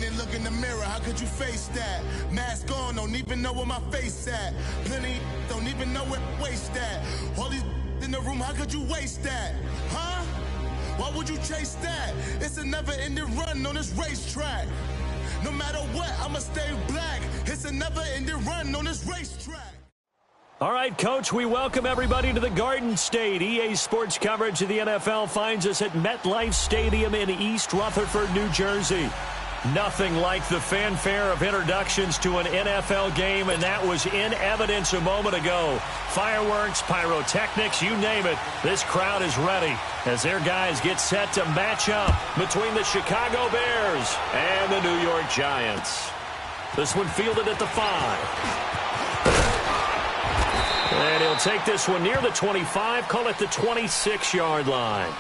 and look in the mirror, how could you face that? Mask on, don't even know where my face at. Plenty don't even know where waste at. All these in the room, how could you waste that? Huh? Why would you chase that? It's a never-ending run on this racetrack. No matter what, I'ma stay black. It's a never-ending run on this racetrack. All right, Coach, we welcome everybody to the Garden State. EA Sports coverage of the NFL finds us at MetLife Stadium in East Rutherford, New Jersey. Nothing like the fanfare of introductions to an NFL game, and that was in evidence a moment ago. Fireworks, pyrotechnics, you name it. This crowd is ready as their guys get set to match up between the Chicago Bears and the New York Giants. This one fielded at the 5. And he'll take this one near the 25, call it the 26-yard line.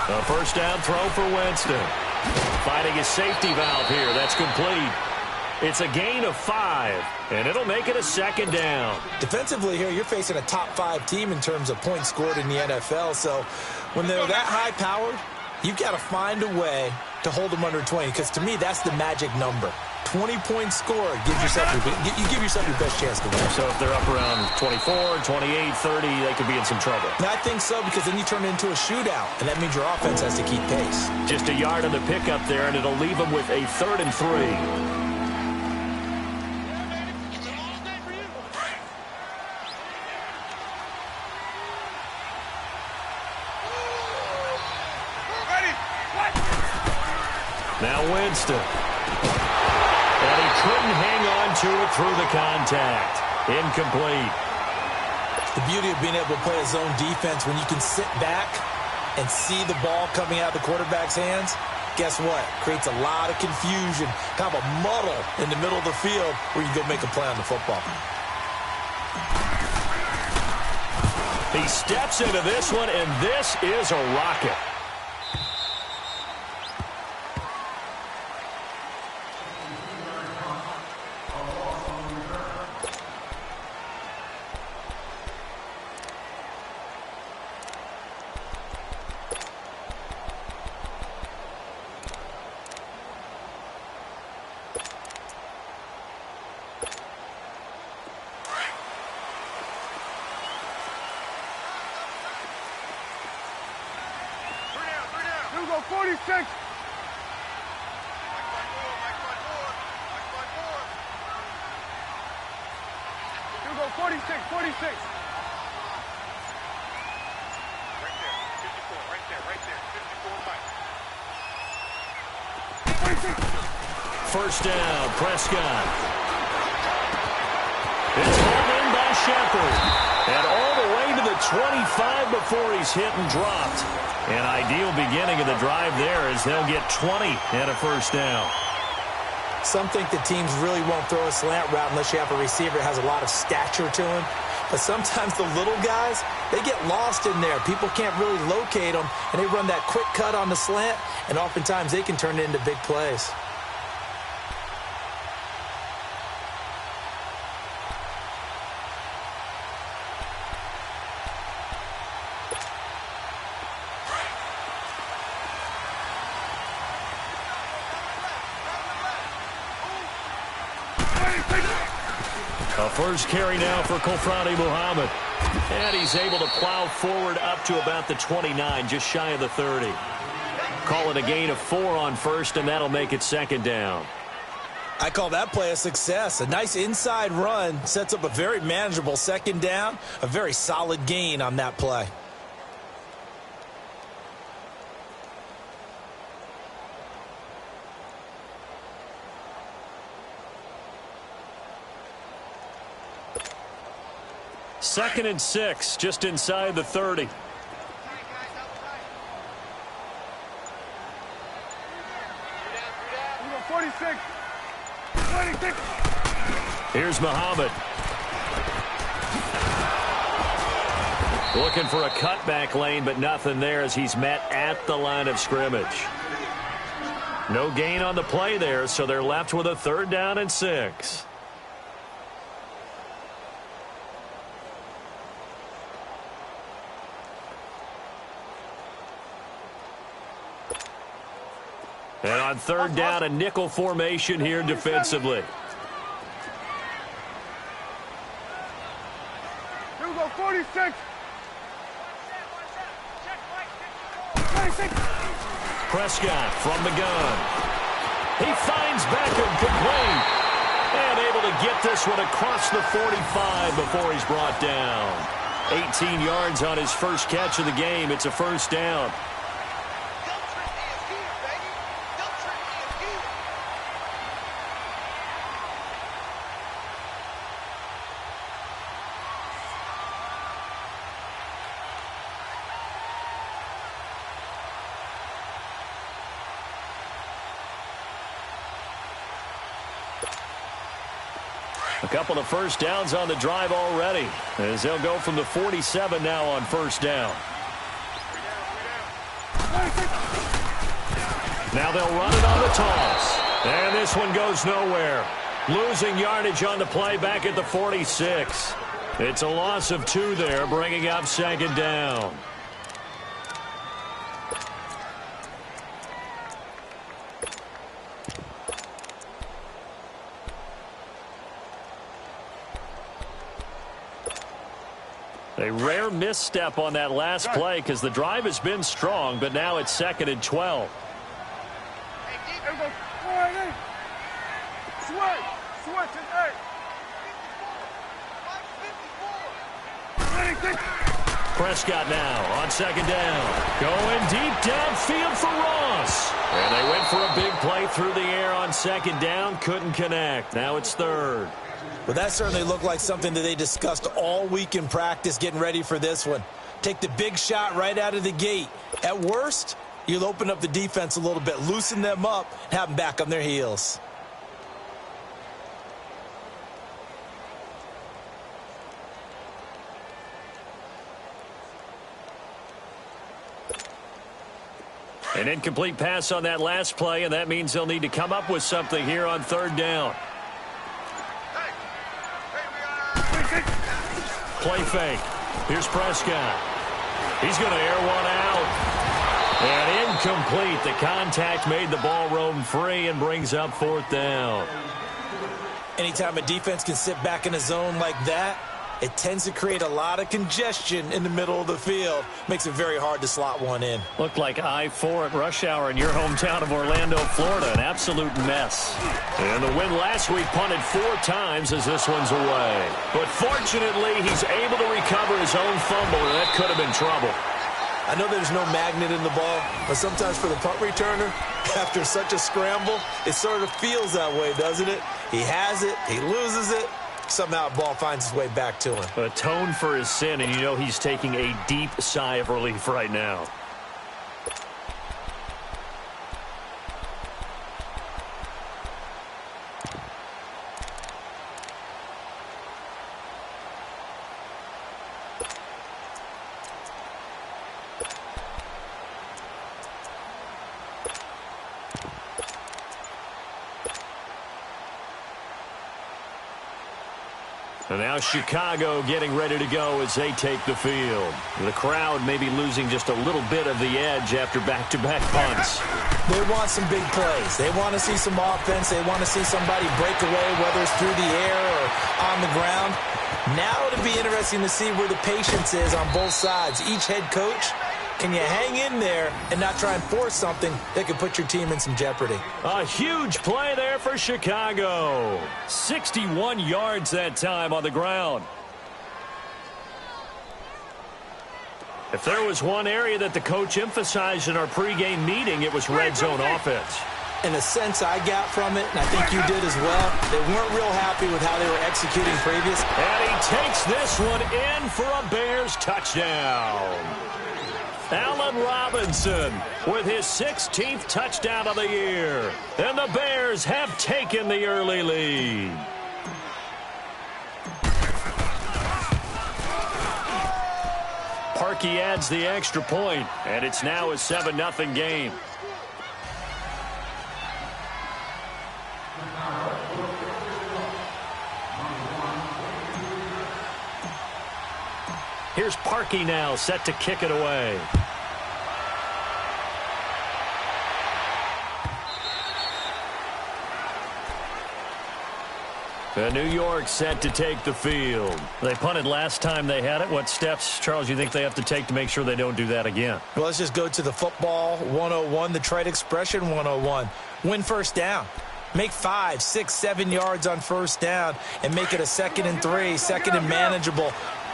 A first down throw for Winston. Finding his safety valve here. That's complete. It's a gain of 5, and it'll make it a second down. Defensively here, you're facing a top-5 team in terms of points scored in the NFL. So when they're that high-powered, you've got to find a way to hold them under 20, because to me, that's the magic number. 20 points scored, you give yourself your best chance to win. So if they're up around 24, 28, 30, they could be in some trouble. And I think so, because then you turn it into a shootout, and that means your offense has to keep pace. Just a yard on the pickup there, and it'll leave them with a 3rd and 3. Now Winston. And he couldn't hang on to it through the contact. Incomplete. The beauty of being able to play a zone defense when you can sit back and see the ball coming out of the quarterback's hands, guess what? Creates a lot of confusion, kind of a muddle in the middle of the field where you go make a play on the football. He steps into this one, and this is a rocket. Go 46. You go 46, 46. Right there, 54, right there, 54, Mike. 46. First down, Prescott. It's hauled in by Shepard. And all the way to the 25 before he's hit and dropped. An ideal beginning of the drive there as they'll get 20 and a first down. Some think the teams really won't throw a slant route unless you have a receiver that has a lot of stature to him. But sometimes the little guys, they get lost in there. People can't really locate them, and they run that quick cut on the slant, and oftentimes they can turn it into big plays. A first carry now for Kofrani Muhammad. And he's able to plow forward up to about the 29, just shy of the 30. Call it a gain of 4 on first, and that'll make it second down. I call that play a success. A nice inside run sets up a very manageable second down, a very solid gain on that play. Second and 6, just inside the 30. You go 46. 26. Here's Muhammad. Looking for a cutback lane, but nothing there as he's met at the line of scrimmage. No gain on the play there, so they're left with a 3rd down and 6. And on 3rd down, a nickel formation here defensively. Here we go, 46. 26. Prescott from the gun. He finds Beckham complete. And able to get this one across the 45 before he's brought down. 18 yards on his first catch of the game. It's a 1st down. A couple of 1st downs on the drive already, as they'll go from the 47 now on 1st down. Now they'll run it on the toss. And this one goes nowhere. Losing yardage on the play back at the 46. It's a loss of 2 there, bringing up 2nd down. A rare misstep on that last play because the drive has been strong, but now it's 2nd and 12. Prescott now on 2nd down. Going deep downfield for Ross. And they went for a big play through the air on 2nd down. Couldn't connect. Now it's 3rd. Well, that certainly looked like something that they discussed all week in practice getting ready for this one. Take the big shot right out of the gate. At worst, you'll open up the defense a little bit, loosen them up, and have them back on their heels. An incomplete pass on that last play, and that means they'll need to come up with something here on 3rd down. Play fake. Here's Prescott. He's going to air one out. And incomplete. The contact made the ball roam free and brings up 4th down. Anytime a defense can sit back in a zone like that, it tends to create a lot of congestion in the middle of the field. Makes it very hard to slot one in. Looked like I-4 at rush hour in your hometown of Orlando, Florida. An absolute mess. And the win last week punted 4 times as this one's away. But fortunately, he's able to recover his own fumble, and that could have been trouble. I know there's no magnet in the ball, but sometimes for the punt returner, after such a scramble, it sort of feels that way, doesn't it? He has it, he loses it. Somehow the ball finds its way back to him. Atone for his sin, and you know he's taking a deep sigh of relief right now. And now Chicago getting ready to go as they take the field. The crowd may be losing just a little bit of the edge after back-to-back punts. They want some big plays. They want to see some offense. They want to see somebody break away, whether it's through the air or on the ground. Now it'll be interesting to see where the patience is on both sides. Each head coach, can you hang in there and not try and force something that could put your team in some jeopardy? A huge play there for Chicago. 61 yards that time on the ground. If there was one area that the coach emphasized in our pregame meeting, it was red zone offense. In a sense I got from it, and I think you did as well, they weren't real happy with how they were executing previous. And he takes this one in for a Bears touchdown. Allen Robinson with his 16th touchdown of the year. And the Bears have taken the early lead. Rookie adds the extra point, and it's now a 7-0 game. Here's Parkey now, set to kick it away. The New York set to take the field. They punted last time they had it. What steps, Charles, you think they have to take to make sure they don't do that again? Well, let's just go to the football 101, the trade expression 101. Win first down. Make 5, 6, 7 yards on first down and make it a 2nd and 3, 2nd and manageable.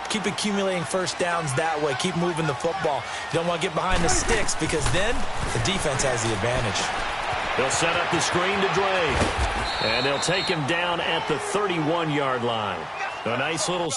Keep accumulating first downs that way. Keep moving the football. You don't want to get behind the sticks because then the defense has the advantage. They'll set up the screen to Drake. And they'll take him down at the 31-yard line. A nice little...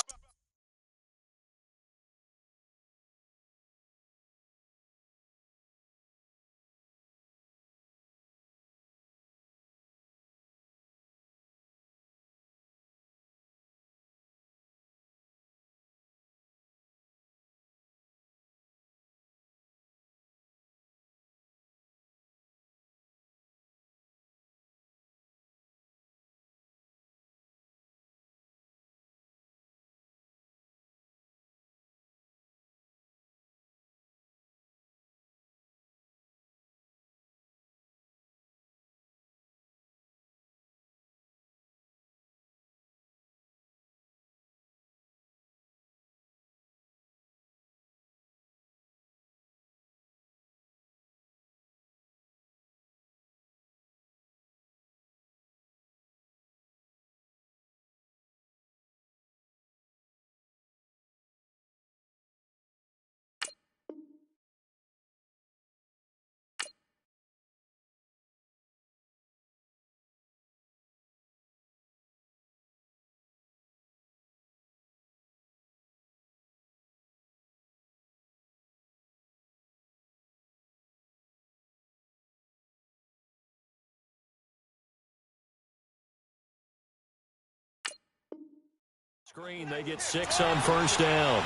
Screen, they get 6 on first down.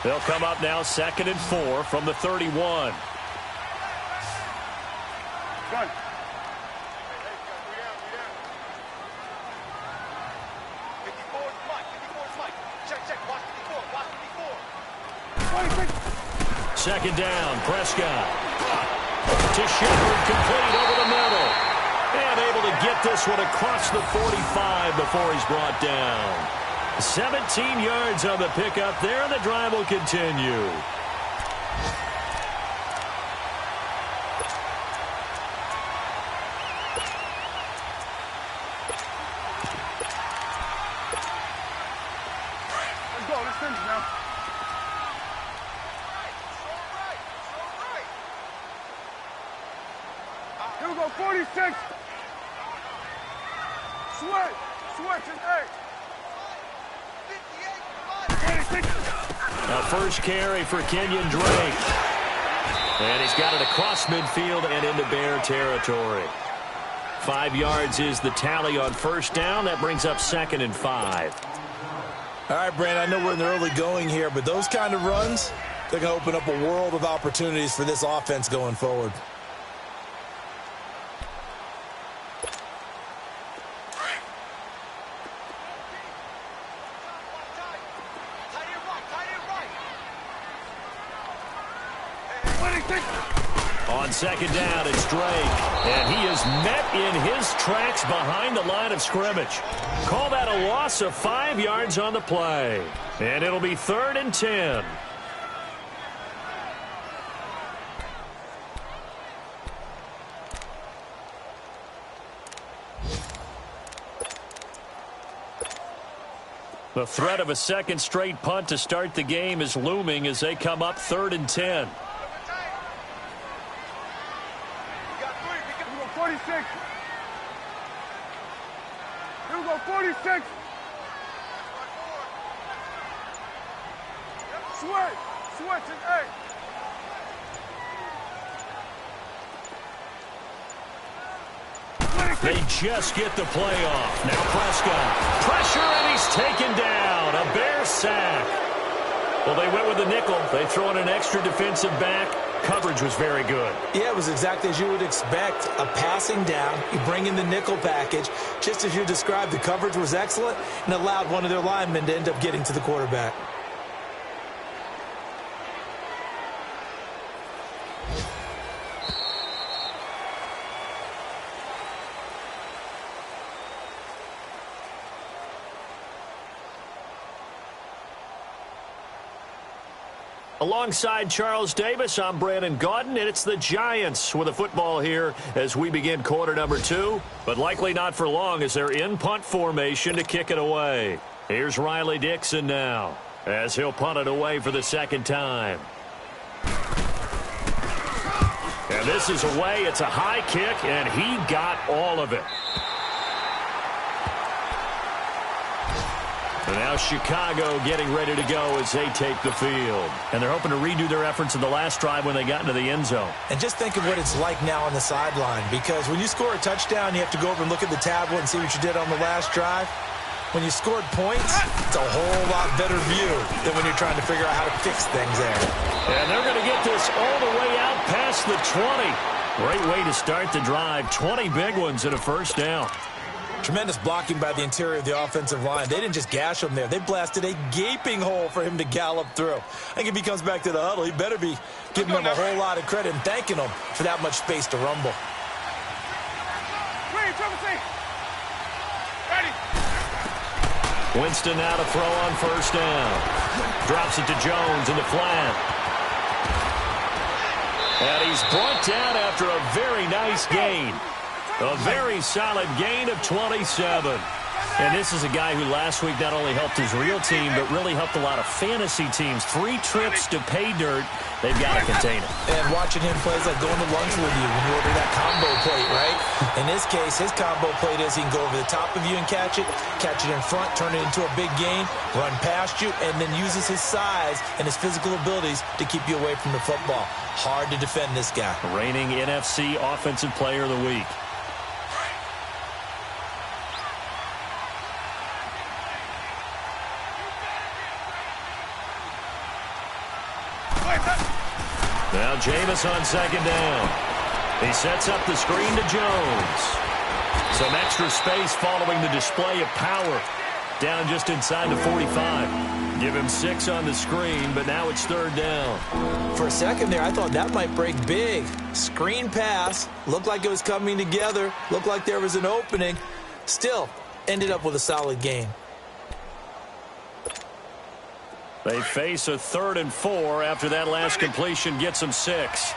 They'll come up now 2nd and 4 from the 31. Gun. Second down, Prescott. To Shepard, complete over the middle. And able to get this one across the 45 before he's brought down. 17 yards on the pickup there, and the drive will continue. Let's go. Let's finish now. Here we go. 46. Switch and 8. A first carry for Kenyon Drake. And he's got it across midfield and into Bear territory. 5 yards is the tally on first down. That brings up 2nd and 5. All right, Brandon, I know we're in the early going here, but those kind of runs, they're going to open up a world of opportunities for this offense going forward. On second down, it's Drake. And he is met in his tracks behind the line of scrimmage. Call that a loss of 5 yards on the play. And it'll be 3rd and 10. The threat of a second straight punt to start the game is looming as they come up 3rd and 10. 46. Here we go, 46. Switch and 8. They just get the play off. Now Prescott. Pressure, and he's taken down. A Bear sack. Well, they went with the nickel. They throw in an extra defensive back. Coverage was very good. Yeah, it was exactly as you would expect. A passing down. You bring in the nickel package. Just as you described, the coverage was excellent and allowed one of their linemen to end up getting to the quarterback. Alongside Charles Davis, I'm Brandon Gaudin, and it's the Giants with a football here as we begin quarter number 2, but likely not for long as they're in punt formation to kick it away. Here's Riley Dixon now as he'll punt it away for the second time. And this is away. It's a high kick, and he got all of it. And now Chicago getting ready to go as they take the field. And they're hoping to redo their efforts in the last drive when they got into the end zone. And just think of what it's like now on the sideline, because when you score a touchdown, you have to go over and look at the tablet and see what you did on the last drive. When you scored points, it's a whole lot better view than when you're trying to figure out how to fix things there. And they're going to get this all the way out past the 20. Great way to start the drive. 20 big ones and a first down. Tremendous blocking by the interior of the offensive line. They didn't just gash him there. They blasted a gaping hole for him to gallop through. I think if he comes back to the huddle, he better be giving them a whole lot of credit and thanking them for that much space to rumble. Winston now to throw on first down. Drops it to Jones in the flat. And he's brought down after a very nice gain. A very solid gain of 27. And this is a guy who last week not only helped his real team, but really helped a lot of fantasy teams. 3 trips to pay dirt. They've got to contain it. And watching him play is like going to lunch with you when you order that combo plate, right? In this case, his combo plate is he can go over the top of you and catch it in front, turn it into a big gain, run past you, and then uses his size and his physical abilities to keep you away from the football. Hard to defend this guy. Reigning NFC Offensive Player of the Week. Now Jameis on second down. He sets up the screen to Jones. Some extra space following the display of power. Down just inside the 45. Give him 6 on the screen, but now it's third down. For a second there, I thought that might break big. Screen pass. Looked like it was coming together. Looked like there was an opening. Still, ended up with a solid gain. They face a 3rd and 4 after that last completion gets them 6.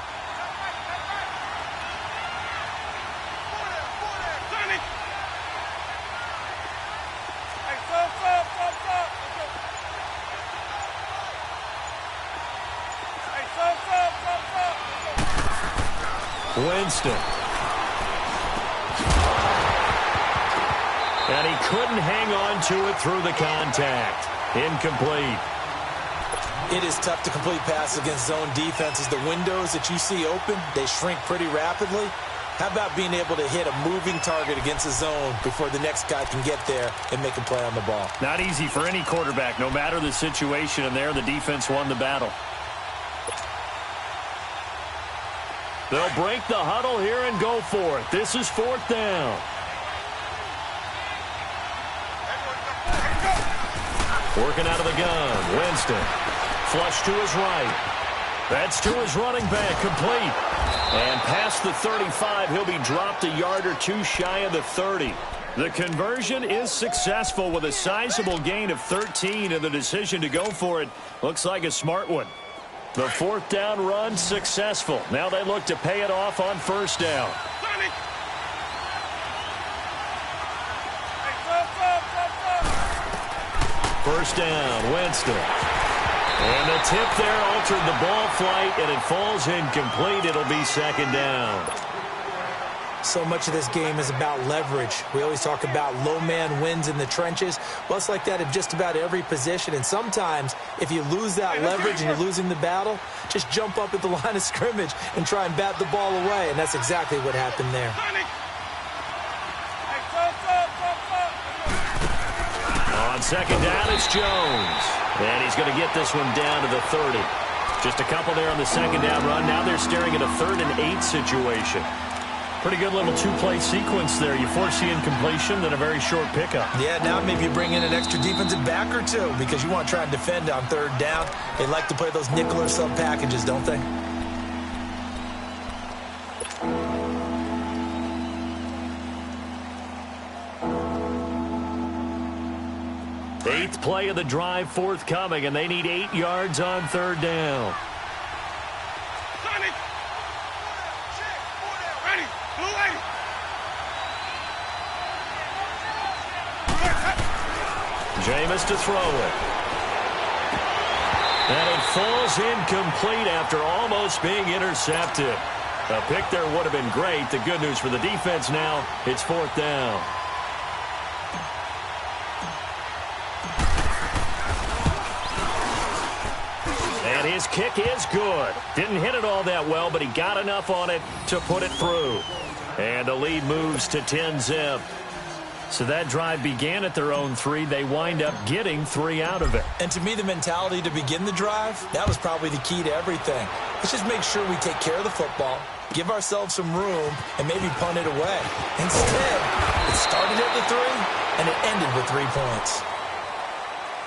Winston. And he couldn't hang on to it through the contact. Incomplete. It is tough to complete passes against zone defenses. The windows that you see open, they shrink pretty rapidly. How about being able to hit a moving target against a zone before the next guy can get there and make a play on the ball? Not easy for any quarterback, no matter the situation, and there the defense won the battle. They'll break the huddle here and go for it. This is 4th down. Working out of the gun, Winston. Flush to his right. That's to his running back, complete. And past the 35, he'll be dropped a yard or 2 shy of the 30. The conversion is successful with a sizable gain of 13, and the decision to go for it looks like a smart one. The 4th down run successful. Now they look to pay it off on first down. First down, Winston. And the tip there altered the ball flight, and it falls incomplete. It'll be 2nd down. So much of this game is about leverage. We always talk about low man wins in the trenches. Well, it's like that in just about every position. And sometimes, if you lose that leverage and you're losing the battle, just jump up at the line of scrimmage and try and bat the ball away. And that's exactly what happened there. second down, it's Jones. And he's going to get this one down to the 30. Just a couple there on the second down run. Now they're staring at a 3rd and 8 situation. Pretty good little two-play sequence there. You force the incompletion, then a very short pickup. Yeah, now maybe you bring in an extra defensive back or two because you want to try and defend on 3rd down. They like to play those nickel or sub packages, don't they? Eighth play of the drive forthcoming, and they need 8 yards on 3rd down. Ready. Blue 80. Jameis to throw it. And it falls incomplete after almost being intercepted. A pick there would have been great. The good news for the defense now, it's 4th down. And his kick is good. Didn't hit it all that well, but he got enough on it to put it through. And the lead moves to 10-zip. So that drive began at their own 3. They wind up getting 3 out of it. And to me, the mentality to begin the drive, that was probably the key to everything. Let's just make sure we take care of the football, give ourselves some room, and maybe punt it away. Instead, it started at the 3, and it ended with 3 points.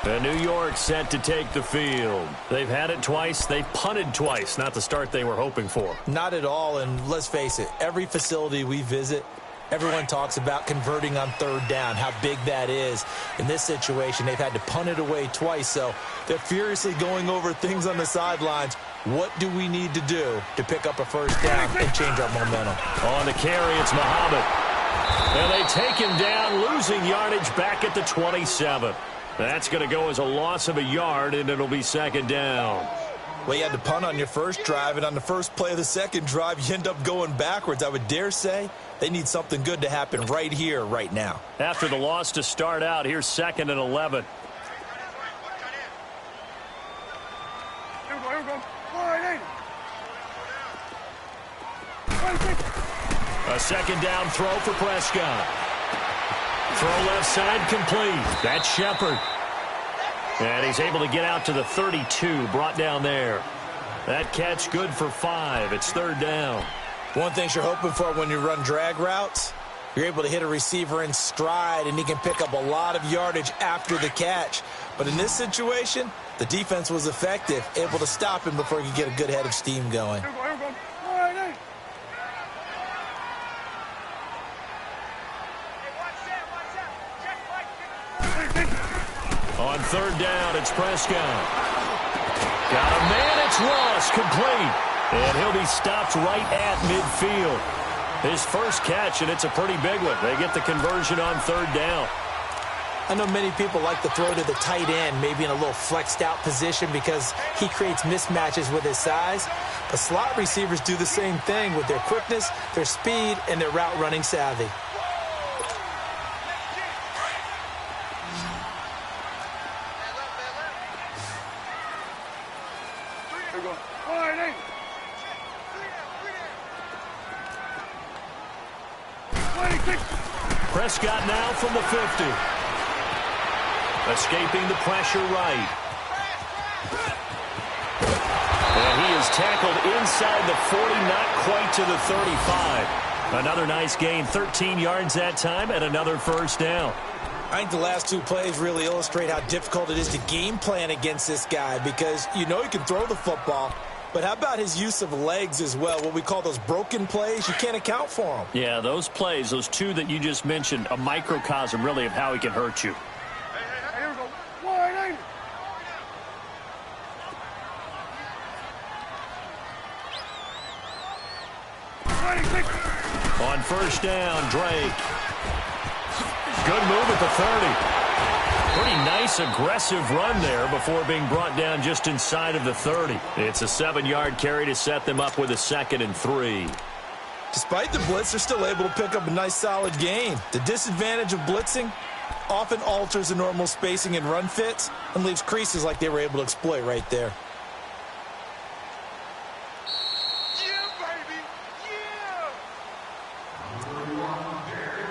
And New York set to take the field. They've had it twice. They've punted twice. Not the start they were hoping for. Not at all, and let's face it, every facility we visit, everyone talks about converting on 3rd down, how big that is. In this situation, they've had to punt it away twice, so they're furiously going over things on the sidelines. What do we need to do to pick up a 1st down and change our momentum? On the carry, it's Muhammad. And they take him down, losing yardage back at the 27. That's going to go as a loss of a yard, and it'll be 2nd down. Well, you had to punt on your first drive, and on the first play of the second drive, you end up going backwards. I would dare say they need something good to happen right here, right now. After the loss to start out, here's 2nd and 11. Here we go. 180. A 2nd down throw for Prescott. Throw left side complete. That's Shepard. And he's able to get out to the 32, brought down there. That catch good for 5. It's 3rd down. One thing you're hoping for when you run drag routes, you're able to hit a receiver in stride, and he can pick up a lot of yardage after the catch. But in this situation, the defense was effective, able to stop him before he could get a good head of steam going. Here we go. 180. On 3rd down, it's Prescott. Got a man, it's Ross, complete. And he'll be stopped right at midfield. His first catch, and it's a pretty big one. They get the conversion on 3rd down. I know many people like to throw to the tight end, maybe in a little flexed out position because he creates mismatches with his size. But slot receivers do the same thing with their quickness, their speed, and their route running savvy. Here we go. 180. 26. Prescott now from the 50. Escaping the pressure right. And he is tackled inside the 40, not quite to the 35. Another nice gain, 13 yards that time, and another 1st down. I think the last 2 plays really illustrate how difficult it is to game plan against this guy because you know he can throw the football, but how about his use of legs as well? What we call those broken plays, you can't account for them. Yeah, those plays, those 2 that you just mentioned, a microcosm really of how he can hurt you. Here we go. 180. On 1st down, Drake. Good move at the 30. Pretty nice, aggressive run there before being brought down just inside of the 30. It's a 7-yard carry to set them up with a 2nd and 3. Despite the blitz, they're still able to pick up a nice, solid gain. The disadvantage of blitzing often alters the normal spacing and run fits and leaves creases like they were able to exploit right there.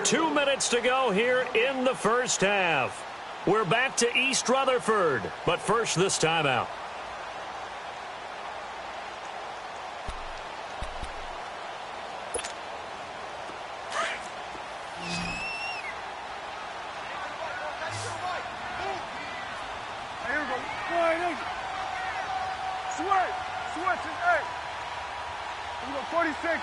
2 minutes to go here in the 1st half. We're back to East Rutherford, but first this timeout. Here we go. Wide eight. Switch is eight. Here we go. 46.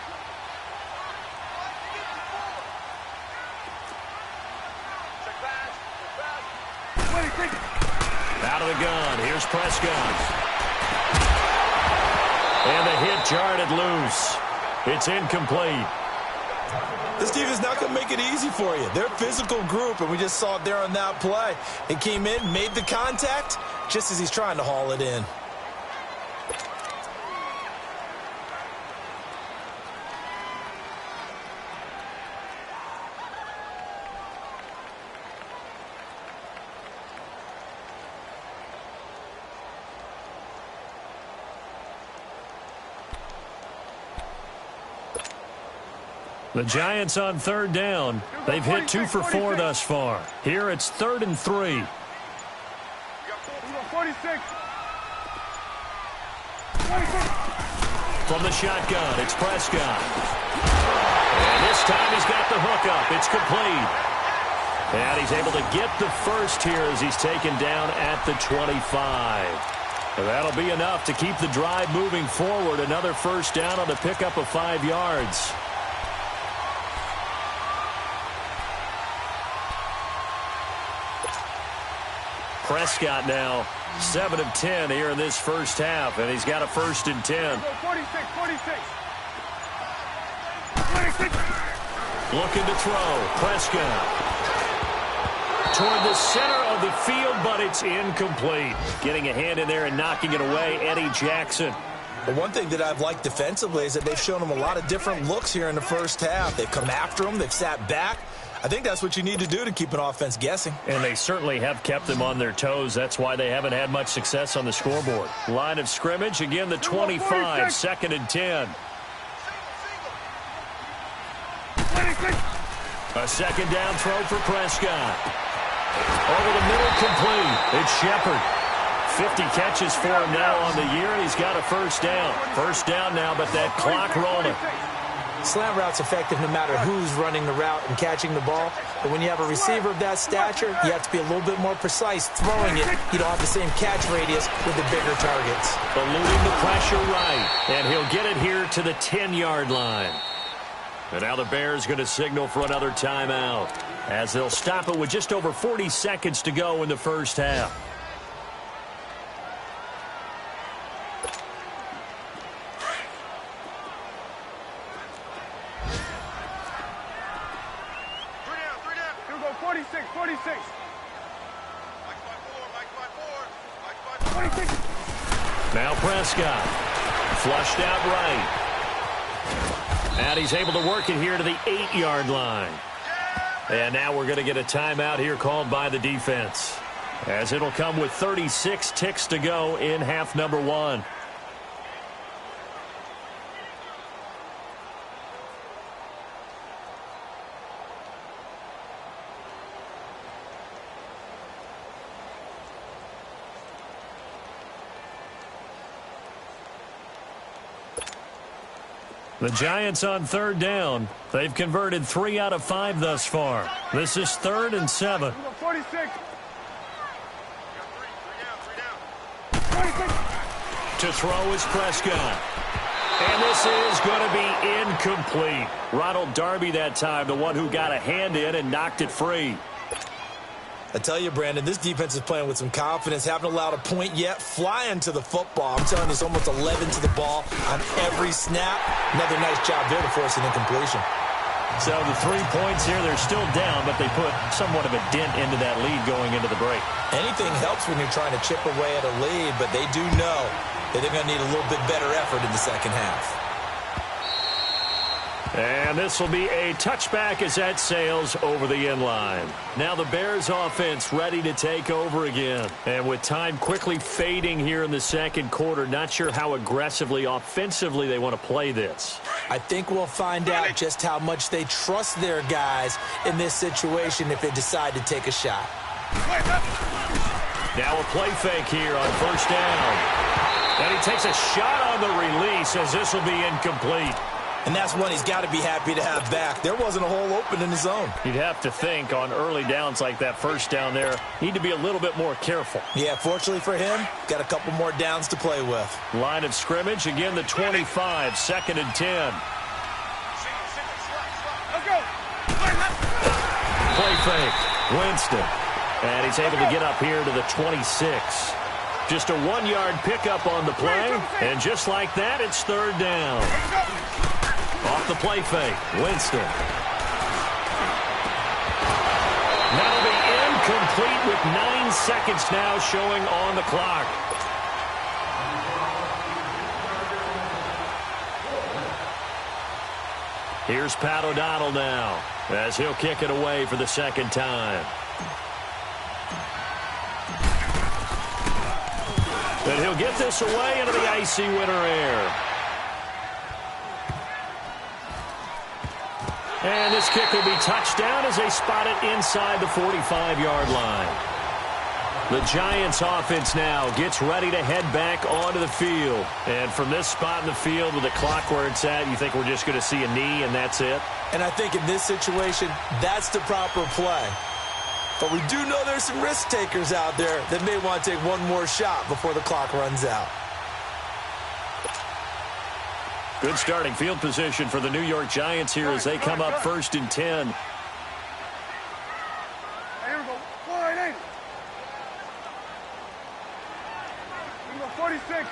Out of the gun. Here's Prescott. And the hit jarred it loose. It's incomplete. This defense is not going to make it easy for you. They're a physical group, and we just saw it there on that play. It came in, made the contact, just as he's trying to haul it in. The Giants on third down. They've hit 2 for 4 thus far. Here it's 3rd and 3. 46. From the shotgun, it's Prescott. And this time he's got the hook up. It's complete. And he's able to get the first here as he's taken down at the 25. And that'll be enough to keep the drive moving forward. Another first down on the pickup of 5 yards. Prescott now 7 of 10 here in this first half, and he's got a 1st and 10. 46. Looking to throw. Prescott toward the center of the field, but it's incomplete. Getting a hand in there and knocking it away, Eddie Jackson. The one thing that I've liked defensively is that they've shown him a lot of different looks here in the first half. They've come after him. They've sat back. I think that's what you need to do to keep an offense guessing. And they certainly have kept them on their toes. That's why they haven't had much success on the scoreboard. Line of scrimmage, again, the 25, 2nd and 10. A second down throw for Prescott. Over the middle, complete. It's Shepard. 50 catches for him now on the year, and he's got a first down. First down now, but that clock rolling. Slant route's effective no matter who's running the route and catching the ball. But when you have a receiver of that stature, you have to be a little bit more precise throwing it. You don't have the same catch radius with the bigger targets. Eluding the pressure right, and he'll get it here to the 10-yard line. And now the Bears going to signal for another timeout as they'll stop it with just over 40 seconds to go in the first half. Now Prescott, flushed out right. And he's able to work it here to the 8-yard line. And now we're going to get a timeout here called by the defense, as it'll come with 36 ticks to go in half number 1. The Giants on third down. They've converted 3 out of 5 thus far. This is 3rd and 7. 46. To throw is Prescott. And this is going to be incomplete. Ronald Darby that time, the one who got a hand in and knocked it free. I tell you, Brandon, this defense is playing with some confidence. Haven't allowed a point yet. Flying to the football. I'm telling you, it's almost 11 to the ball on every snap. Another nice job there to force an incompletion. So the 3 points here, they're still down, but they put somewhat of a dent into that lead going into the break. Anything helps when you're trying to chip away at a lead, but they do know that they're going to need a little bit better effort in the second half. And this will be a touchback as that sails over the end line. Now the Bears offense ready to take over again. And with time quickly fading here in the second quarter, not sure how aggressively, offensively they want to play this. I think we'll find out just how much they trust their guys in this situation if they decide to take a shot. Now a play fake here on first down. And he takes a shot on the release as this will be incomplete. And that's one he's got to be happy to have back. There wasn't a hole open in his zone. You'd have to think on early downs like that first down there, need to be a little bit more careful. Yeah, fortunately for him, got a couple more downs to play with. Line of scrimmage, again the 25, 2nd and 10. Play fake, Winston. And he's able to get up here to the 26. Just a 1-yard pickup on the play, and just like that, it's third down. Off the play fake, Winston. That'll be incomplete with 9 seconds now showing on the clock. Here's Pat O'Donnell now, as he'll kick it away for the second time. And he'll get this away into the icy winter air. And this kick will be touched down as they spot it inside the 45-yard line. The Giants offense now gets ready to head back onto the field. And from this spot in the field with the clock where it's at, you think we're just going to see a knee and that's it? And I think in this situation, that's the proper play. But we do know there's some risk takers out there that may want to take one more shot before the clock runs out. Good starting field position for the New York Giants here as they come up 1st and 10. Here we go. 480. Here we go. 46. Here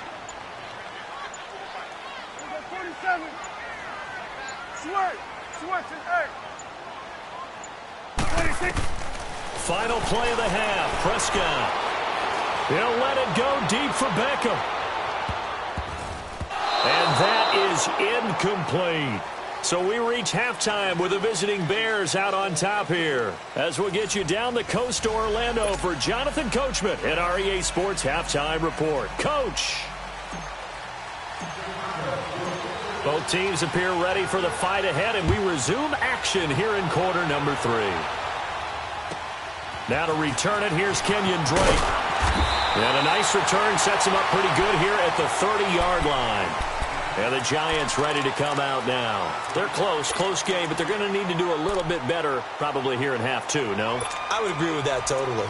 we go. 47. Switch and 8. 26. Final play of the half. Prescott. He'll let it go deep for Beckham. And that is incomplete. So we reach halftime with the visiting Bears out on top here. As we'll get you down the coast to Orlando for Jonathan Coachman at our EA Sports Halftime Report. Coach. Both teams appear ready for the fight ahead, and we resume action here in quarter number 3. Now to return it, here's Kenyon Drake. And a nice return sets him up pretty good here at the 30-yard line. And the Giants ready to come out now. They're close game, but they're going to need to do a little bit better probably here in half 2, no? I would agree with that totally.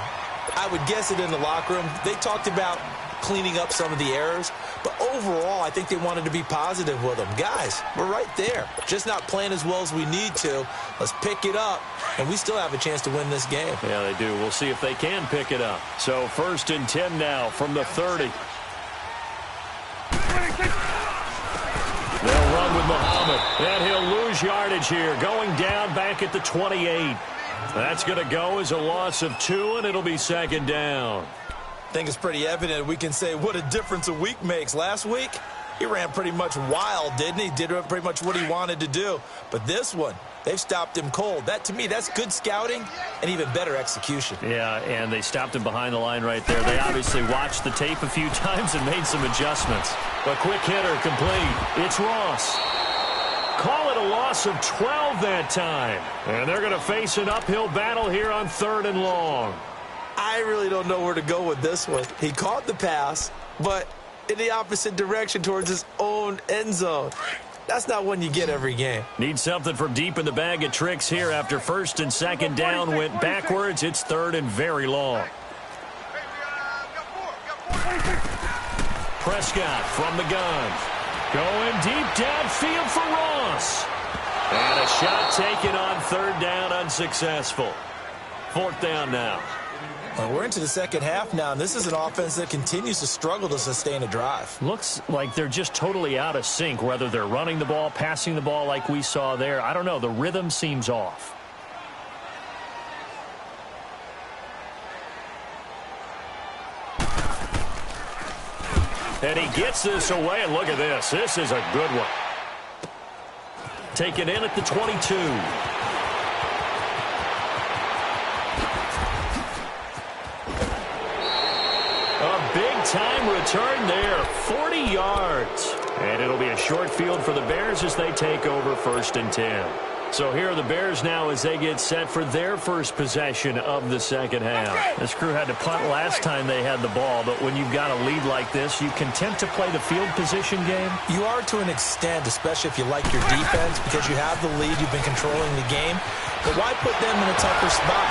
I would guess it in the locker room. They talked about cleaning up some of the errors, but overall, I think they wanted to be positive with them. Guys, we're right there. Just not playing as well as we need to. Let's pick it up, and we still have a chance to win this game. Yeah, they do. We'll see if they can pick it up. So 1st and 10 now from the 30. They'll run with Muhammad, and he'll lose yardage here, going down back at the 28. That's going to go as a loss of 2, and it'll be 2nd down. I think it's pretty evident we can say what a difference a week makes. Last week, he ran pretty much wild, didn't he? Did pretty much what he wanted to do. But this one, they've stopped him cold. That, to me, that's good scouting and even better execution. Yeah, and they stopped him behind the line right there. They obviously watched the tape a few times and made some adjustments. A quick hitter complete. It's Ross. Call it a loss of 12 that time. And they're going to face an uphill battle here on 3rd and long. I really don't know where to go with this one. He caught the pass, but in the opposite direction towards his own end zone. That's not one you get every game. Need something from deep in the bag of tricks here after 1st and 2nd down went backwards. It's 3rd and very long. Prescott from the gun. Going deep downfield for Ross. And a shot taken on 3rd down, unsuccessful. 4th down now. Well, we're into the second half now, and this is an offense that continues to struggle to sustain a drive. Looks like they're just totally out of sync, whether they're running the ball, passing the ball like we saw there. I don't know. The rhythm seems off. And he gets this away, and look at this. This is a good one. Taken in at the 22. Time return there, 40 yards. And it'll be a short field for the Bears as they take over 1st and 10. So here are the Bears now as they get set for their first possession of the second half. This crew had to punt last time they had the ball, but when you've got a lead like this, you content to play the field position game? You are to an extent, especially if you like your defense, because you have the lead, you've been controlling the game. But why put them in a tougher spot?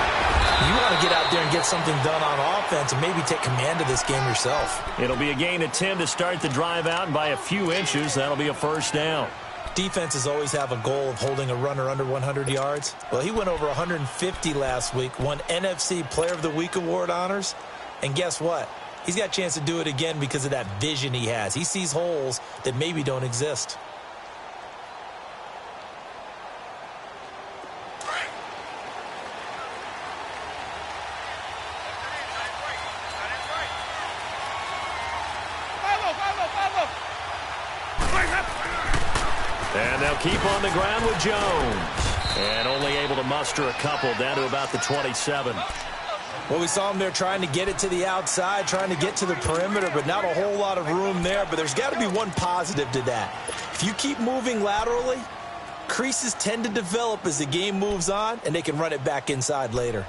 You want to get out there and get something done on offense and maybe take command of this game yourself. It'll be a gain of 10 to start the drive out, and by a few inches, that'll be a first down. Defenses always have a goal of holding a runner under 100 yards. Well, he went over 150 last week, won NFC Player of the Week award honors. And guess what? He's got a chance to do it again because of that vision he has. He sees holes that maybe don't exist. And they'll keep on the ground with Jones. And only able to muster a couple down to about the 27. Well, we saw him there trying to get it to the outside, trying to get to the perimeter, but not a whole lot of room there. But there's got to be one positive to that. If you keep moving laterally, creases tend to develop as the game moves on, and they can run it back inside later.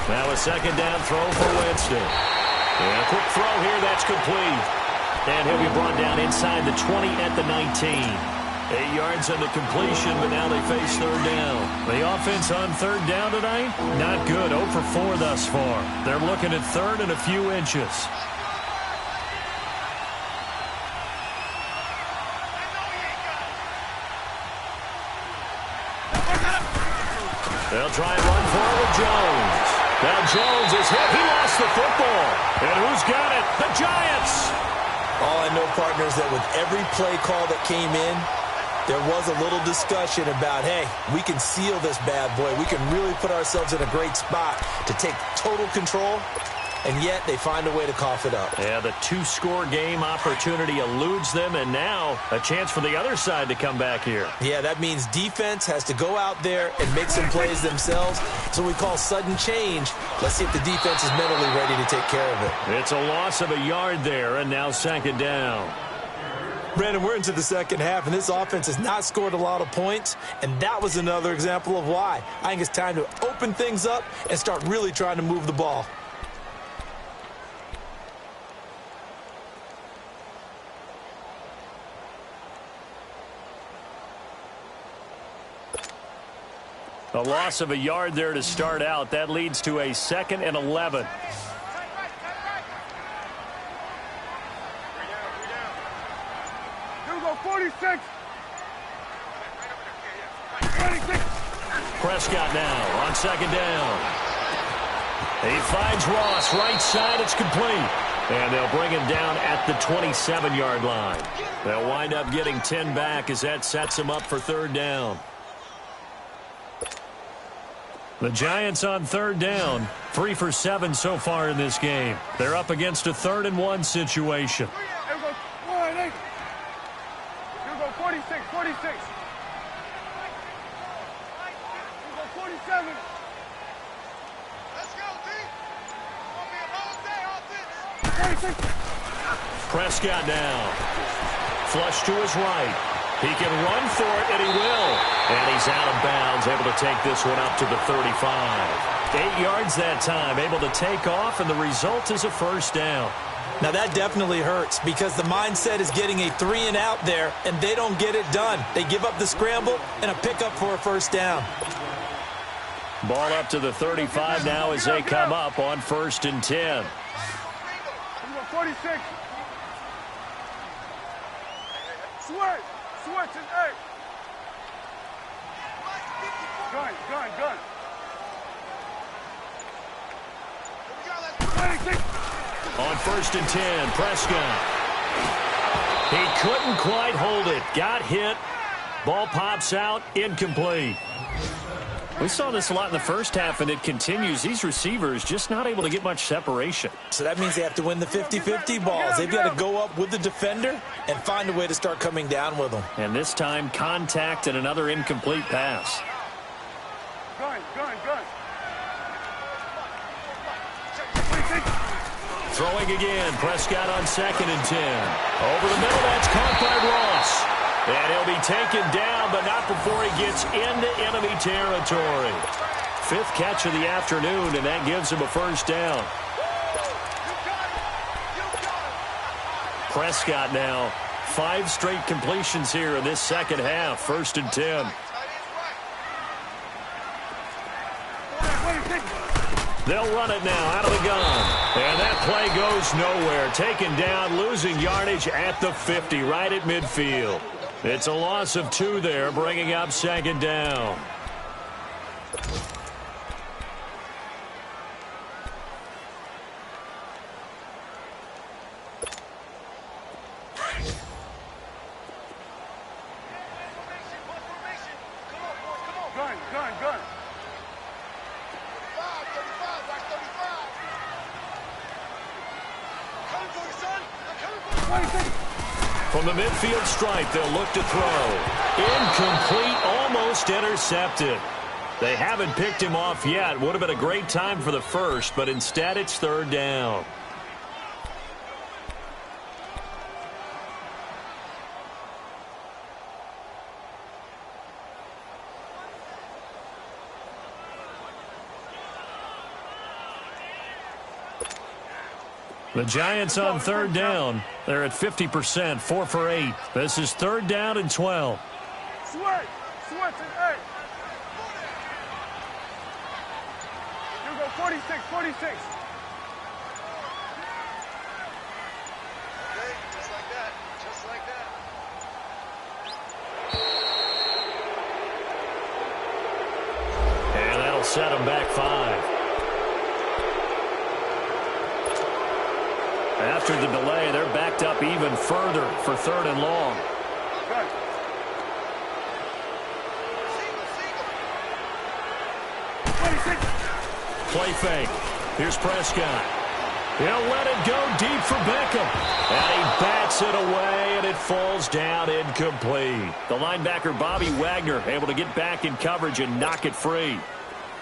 Now a second down throw for Winston. And a quick throw here, that's complete. And he'll be brought down inside the 20 at the 19. 8 yards on the completion, but now they face third down. The offense on third down tonight, not good. 0 for 4 thus far. They're looking at third and a few inches. They'll try and run forward with Jones. Now Jones is hit. He lost the football. And who's got it? The Giants. All I know, partners, that with every play call that came in, there was a little discussion about, hey, we can seal this bad boy. We can really put ourselves in a great spot to take total control. And yet they find a way to cough it up. Yeah, the 2-score game opportunity eludes them, and now a chance for the other side to come back here. Yeah, that means defense has to go out there and make some plays themselves. So we call sudden change. Let's see if the defense is mentally ready to take care of it. It's a loss of a yard there, and now second down. Brandon, we're into the second half, and this offense has not scored a lot of points, and that was another example of why. I think it's time to open things up and start really trying to move the ball. A loss of a yard there to start out. That leads to a 2nd and 11. Here we go, 46. 26. Prescott now on second down. He finds Ross right side. It's complete. And they'll bring him down at the 27-yard line. They'll wind up getting 10 back as that sets them up for third down. The Giants on third down, 3 for 7 so far in this game. They're up against a 3rd and 1 situation. Here we go, 48. Here we go, 46, 46. Here we go, 47. Let's go, D. Gonna be a long day, offense. 46. Prescott now. Flush to his right. He can run for it, and he will. And he's out of bounds, able to take this one up to the 35. 8 yards that time, able to take off, and the result is a first down. Now, that definitely hurts because the mindset is getting a 3-and-out there, and they don't get it done. They give up the scramble and a pickup for a first down. Ball up to the 35 now as they come up on 1st and 10. Here we go, 46. Switch. Switch and eight. Gun. 26. On 1st and 10, Prescott. He couldn't quite hold it. Got hit. Ball pops out. Incomplete. We saw this a lot in the first half, and it continues. These receivers just not able to get much separation. So that means they have to win the 50-50 balls. They've got to go up with the defender and find a way to start coming down with them. And this time, contact and another incomplete pass. Gun. Throwing again. Prescott on 2nd and 10. Over the middle, that's caught by Ross. And he'll be taken down, but not before he gets into enemy territory. 5th catch of the afternoon, and that gives him a first down. Prescott now, 5 straight completions here in this second half. 1st and 10. They'll run it now out of the gun. And that play goes nowhere. Taken down, losing yardage at the 50, right at midfield. It's a loss of 2 there, bringing up 2nd down. Gun. From the midfield stripe, they'll look to throw. Incomplete, almost intercepted. They haven't picked him off yet. Would have been a great time for the first, but instead it's 3rd down. The Giants on 3rd down. They're at 50%, 4 for 8. This is 3rd down and 12. Switch and 8. You go 46. Okay, just like that. And that'll set them back 5. After the delay, they're backed up even further for 3rd and long. Play fake. Here's Prescott. He'll let it go deep for Beckham. And he bats it away, and it falls down incomplete. The linebacker, Bobby Wagner, able to get back in coverage and knock it free.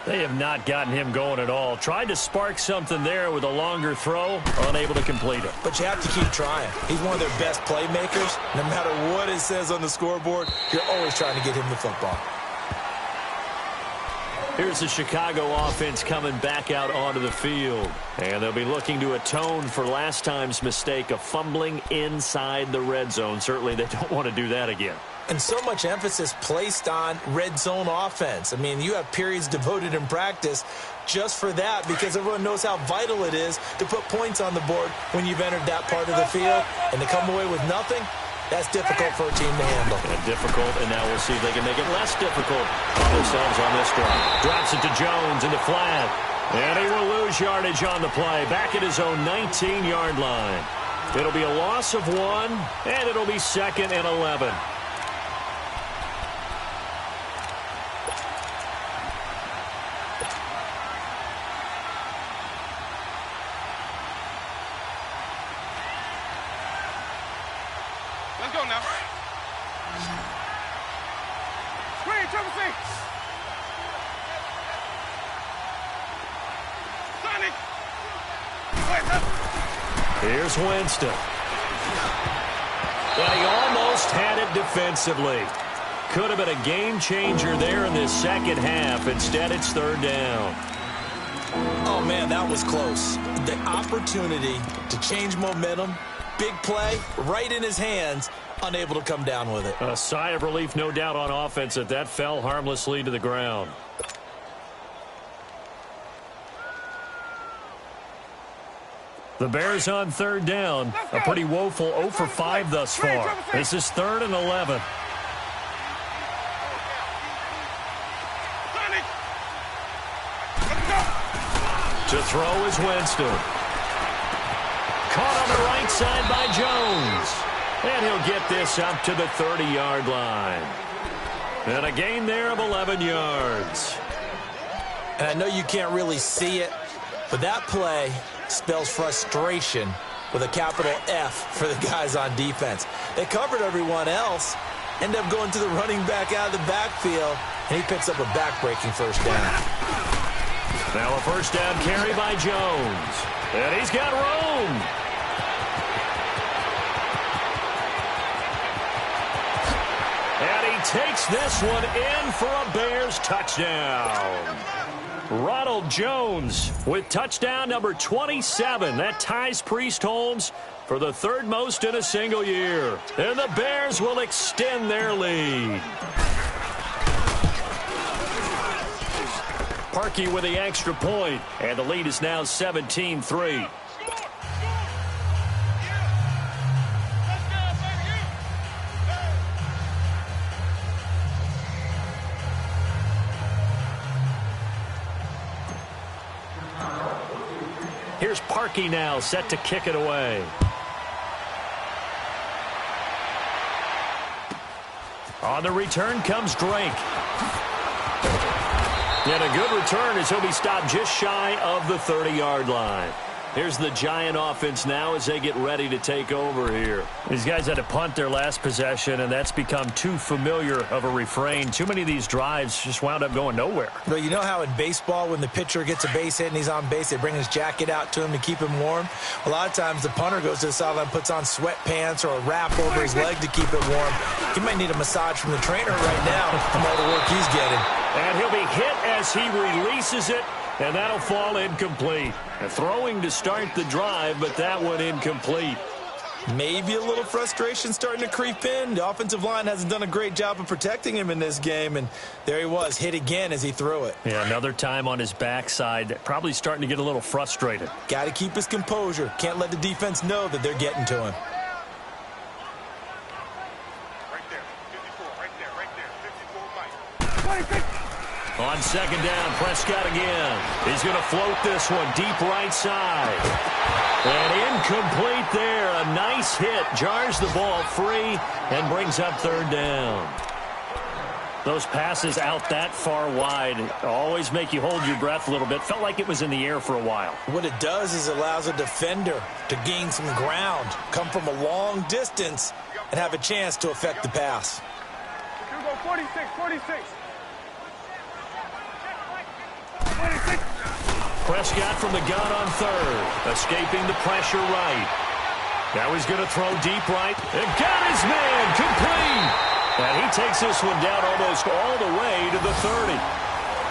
They have not gotten him going at all. Tried to spark something there with a longer throw, unable to complete it. But you have to keep trying. He's one of their best playmakers. No matter what it says on the scoreboard, you're always trying to get him the football. Here's the Chicago offense coming back out onto the field. And they'll be looking to atone for last time's mistake of fumbling inside the red zone. Certainly they don't want to do that again. And so much emphasis placed on red zone offense. I mean, you have periods devoted in practice just for that because everyone knows how vital it is to put points on the board when you've entered that part of the field. And to come away with nothing, that's difficult for a team to handle. And difficult, and now we'll see if they can make it less difficult for themselves on this drive. Drops it to Jones in the flat. And he will lose yardage on the play. Back at his own 19-yard line. It'll be a loss of 1, and it'll be 2nd and 11. Let's go now. Screen, triple C. Sonic. Here's Winston. But he almost had it defensively. Could have been a game changer there in this second half. Instead, it's 3rd down. Oh, man, that was close. The opportunity to change momentum, big play, right in his hands, unable to come down with it. A sigh of relief, no doubt, on offense that that fell harmlessly to the ground. The Bears on 3rd down. A pretty woeful 0 for 5 thus far. This is 3rd and 11. To throw is Winston. Caught on the right side by Jones. And he'll get this up to the 30-yard line. And a gain there of 11 yards. And I know you can't really see it, but that play spells frustration with a capital F for the guys on defense. They covered everyone else, end up going to the running back out of the backfield, and he picks up a back-breaking first down. Now a first down carry by Jones. And he's got room. And he takes this one in for a Bears touchdown. Ronald Jones with touchdown number 27. That ties Priest Holmes for the third most in a single year. And the Bears will extend their lead. Parkey with the extra point, and the lead is now 17-3. Here's Parkey now, set to kick it away. On the return comes Drake. And a good return as he'll be stopped just shy of the 30-yard line. Here's the Giant offense now as they get ready to take over here. These guys had to punt their last possession, and that's become too familiar of a refrain. Too many of these drives just wound up going nowhere. But you know how in baseball, when the pitcher gets a base hit and he's on base, they bring his jacket out to him to keep him warm? A lot of times the punter goes to the sideline, puts on sweatpants or a wrap over his leg to keep it warm. He might need a massage from the trainer right now from all the work he's getting. And he'll be hit as he releases it, and that'll fall incomplete. Throwing to start the drive, but that one incomplete. Maybe a little frustration starting to creep in. The offensive line hasn't done a great job of protecting him in this game, and there he was, hit again as he threw it. Yeah, another time on his backside, probably starting to get a little frustrated. Got to keep his composure. Can't let the defense know that they're getting to him. On second down, Prescott again. He's going to float this one deep right side. And incomplete there. A nice hit. Jars the ball free and brings up third down. Those passes out that far wide always make you hold your breath a little bit. Felt like it was in the air for a while. What it does is it allows a defender to gain some ground, come from a long distance, and have a chance to affect the pass. You go 46, 46. Prescott from the gun on third, escaping the pressure right. Now he's going to throw deep right, and got his man, complete. And he takes this one down almost all the way to the 30.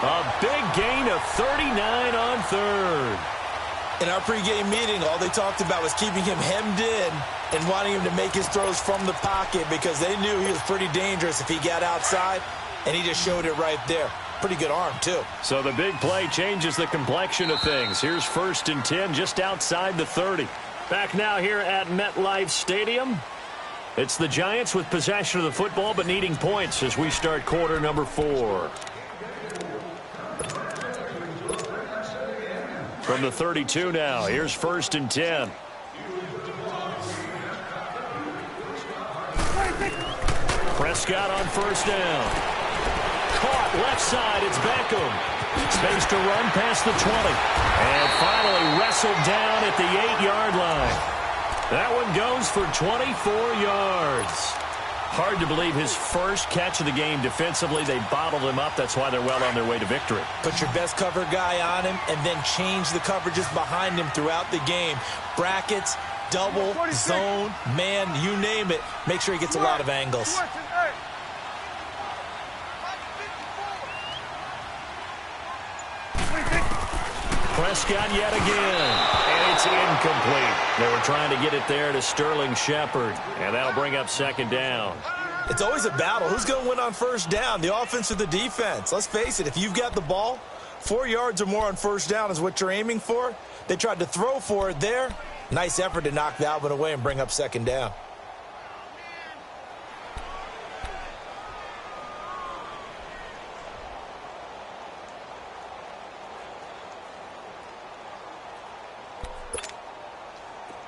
A big gain of 39 on third. In our pregame meeting, all they talked about was keeping him hemmed in and wanting him to make his throws from the pocket because they knew he was pretty dangerous if he got outside, and he just showed it right there. Pretty good arm, too. So the big play changes the complexion of things. Here's 1st and 10 just outside the 30. Back now here at MetLife Stadium. It's the Giants with possession of the football but needing points as we start quarter number 4. From the 32 now, here's 1st and 10. Prescott on first down. Caught left side, it's Beckham. Space to run past the 20. And finally wrestled down at the 8-yard line. That one goes for 24 yards. Hard to believe his first catch of the game defensively. They bottled him up. That's why they're well on their way to victory. Put your best cover guy on him and then change the coverages behind him throughout the game. Brackets, double, zone, man, you name it. Make sure he gets a lot of angles. Prescott yet again, and it's incomplete. They were trying to get it there to Sterling Shepard, and that'll bring up second down. It's always a battle. Who's going to win on first down, the offense or the defense? Let's face it, if you've got the ball, 4 yards or more on first down is what you're aiming for. They tried to throw for it there. Nice effort to knock that one away and bring up second down.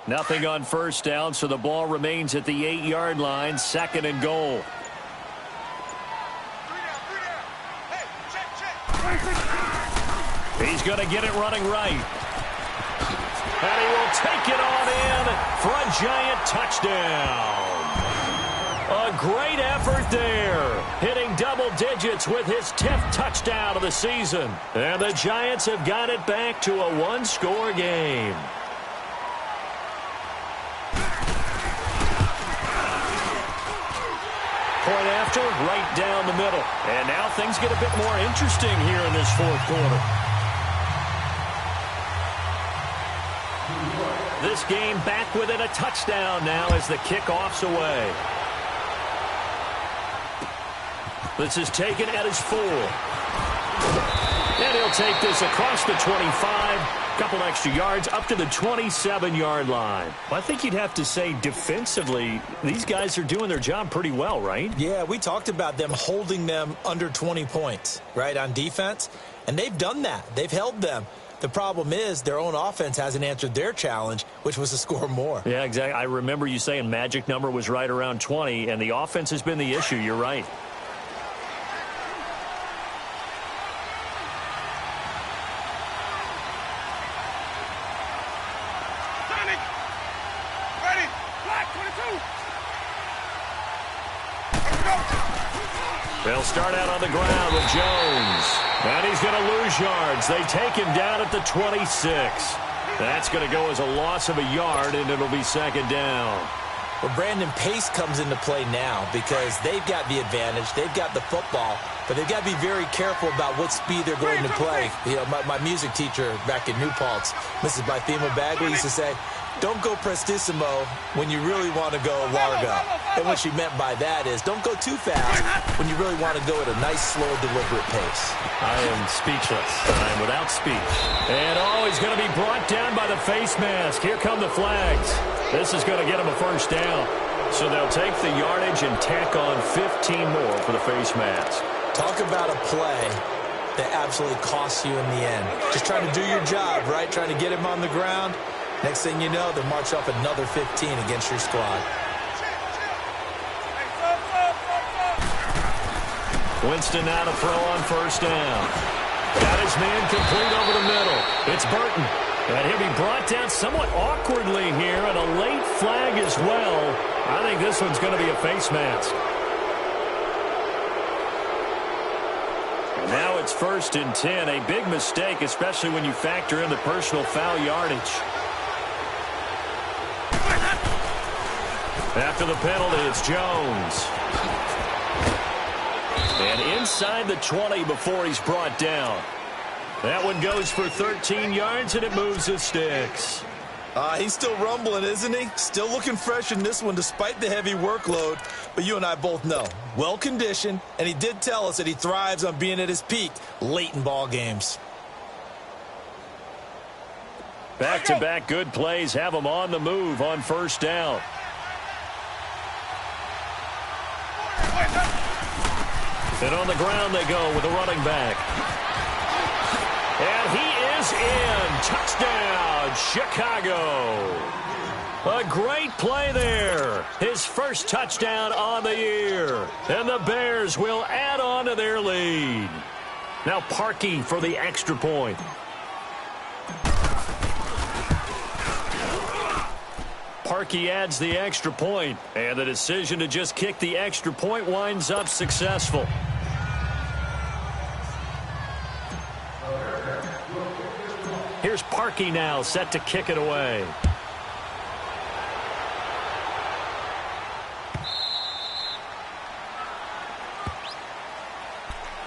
Nothing on first down, so the ball remains at the 8-yard line, 2nd and goal. He's going to get it running right. And he will take it on in for a giant touchdown. A great effort there, hitting double digits with his 10th touchdown of the season. And the Giants have got it back to a one-score game. Point after, right down the middle. And now things get a bit more interesting here in this fourth quarter. This game back within a touchdown now as the kickoff's away. This is taken at his 4. And he'll take this across the 25. Couple extra yards up to the 27-yard line. Well, I think you'd have to say defensively, these guys are doing their job pretty well, right? Yeah, we talked about them holding them under 20 points, right, on defense. And they've done that. They've held them. The problem is their own offense hasn't answered their challenge, which was to score more. Yeah, exactly. I remember you saying magic number was right around 20, and the offense has been the issue. You're right. They'll start out on the ground with Jones. And he's going to lose yards. They take him down at the 26. That's going to go as a loss of a yard, and it'll be second down. Well, Brandon, pace comes into play now because they've got the advantage. They've got the football, but they've got to be very careful about what speed they're going to play. You know, my music teacher back in New Paltz, Mrs. Bythema Bagley, used to say, don't go prestissimo when you really want to go largo. And what she meant by that is don't go too fast when you really want to go at a nice, slow, deliberate pace. I am speechless. I am without speech. And, he's going to be brought down by the face mask. Here come the flags. This is going to get him a first down. So they'll take the yardage and tack on 15 more for the face mask. Talk about a play that absolutely costs you in the end. Just trying to do your job, right? Trying to get him on the ground. Next thing you know, they'll march off another 15 against your squad. Winston now to throw on first down. Got his man complete over the middle. It's Burton. And he'll be brought down somewhat awkwardly here, and a late flag as well. I think this one's going to be a face mask. And now it's 1st and 10. A big mistake, especially when you factor in the personal foul yardage. After the penalty, it's Jones. And inside the 20 before he's brought down. That one goes for 13 yards, and it moves the sticks. He's still rumbling, isn't he? Still looking fresh in this one despite the heavy workload. But you and I both know, well-conditioned, and he did tell us that he thrives on being at his peak late in ball games. Back-to-back good plays have him on the move on first down. And on the ground they go with a running back. And he is in. Touchdown, Chicago. A great play there. His first touchdown on the year. And the Bears will add on to their lead. Now Parkey for the extra point. Parkey adds the extra point, and the decision to just kick the extra point winds up successful. Here's Parkey now, set to kick it away.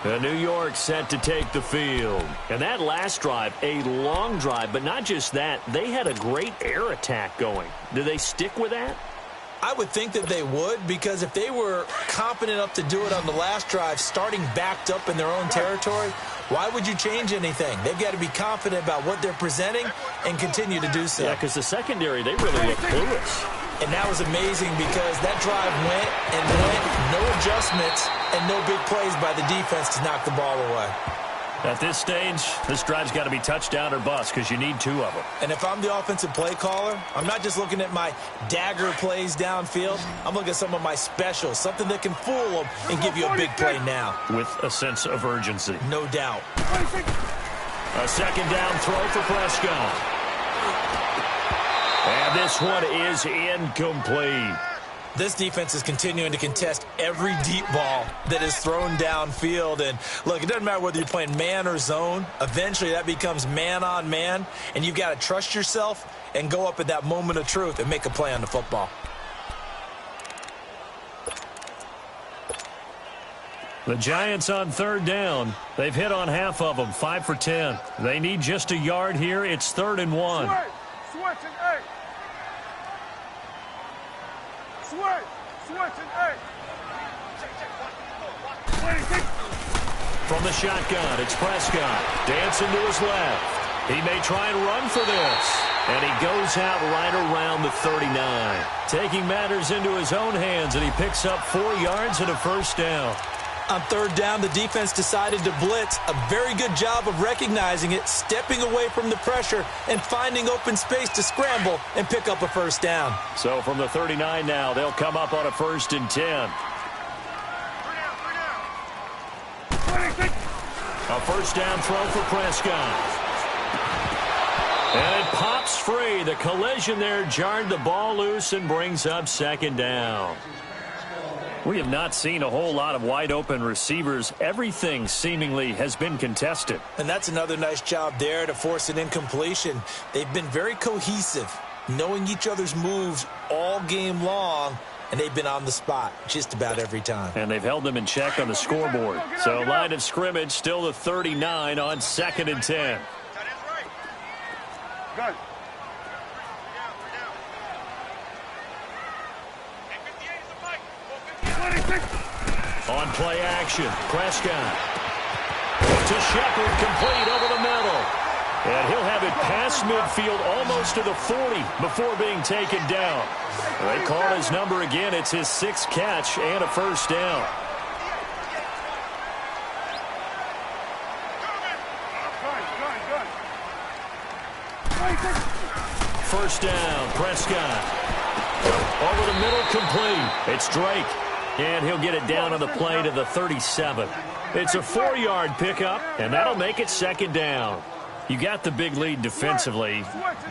New York set to take the field. And that last drive, a long drive, but not just that, they had a great air attack going. Do they stick with that? I would think that they would, because if they were confident enough to do it on the last drive, starting backed up in their own territory, why would you change anything? They've got to be confident about what they're presenting and continue to do so. Yeah, because the secondary, they really look clueless. And that was amazing because that drive went and went, no adjustments, and no big plays by the defense to knock the ball away. At this stage, this drive's got to be touchdown or bust because you need 2 of them. And if I'm the offensive play caller, I'm not just looking at my dagger plays downfield. I'm looking at some of my specials, something that can fool them and give you a big play now. With a sense of urgency. No doubt. A second down throw for Prescott. And this one is incomplete. This defense is continuing to contest every deep ball that is thrown downfield. And, look, it doesn't matter whether you're playing man or zone. Eventually, that becomes man-on-man, and you've got to trust yourself and go up at that moment of truth and make a play on the football. The Giants on third down. They've hit on half of them, 5 for 10. They need just a yard here. It's 3rd and 1. Switch and 8. Switch and 8. From the shotgun, it's Prescott. Dancing to his left. He may try and run for this. And he goes out right around the 39. Taking matters into his own hands, and he picks up 4 yards and a first down. On third down, the defense decided to blitz. A very good job of recognizing it, stepping away from the pressure, and finding open space to scramble and pick up a first down. So from the 39 now, they'll come up on a 1st and 10. A first down throw for Prescott. And it pops free. The collision there jarred the ball loose and brings up 2nd down. We have not seen a whole lot of wide-open receivers. Everything seemingly has been contested. And that's another nice job there to force an incompletion. They've been very cohesive, knowing each other's moves all game long, and they've been on the spot just about every time. And they've held them in check on the scoreboard. So line of scrimmage still the 39 on 2nd and 10. Good. On play action, Prescott. To Shepard, complete over the middle. And he'll have it past midfield almost to the 40 before being taken down. They call his number again. It's his 6th catch and a first down. First down, Prescott. Over the middle, complete. It's Drake. And he'll get it down on the play to the 37. It's a 4-yard pickup, and that'll make it 2nd down. You got the big lead defensively,